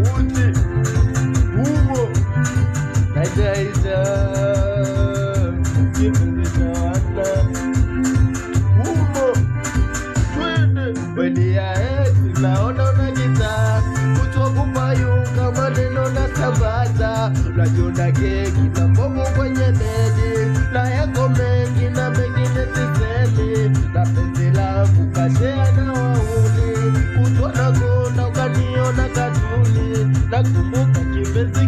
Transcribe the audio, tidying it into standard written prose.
uti umo naitaita kipenzi cha wana umo twende wedia eti naona unajita kutokupayuka maneno na sambaza unajona keki na mbomu kwenye nedi na yako mengi na mengine sisemi na penzi langu kashea na wauni utona kona ukaniona katuni na kumbuka kipenzi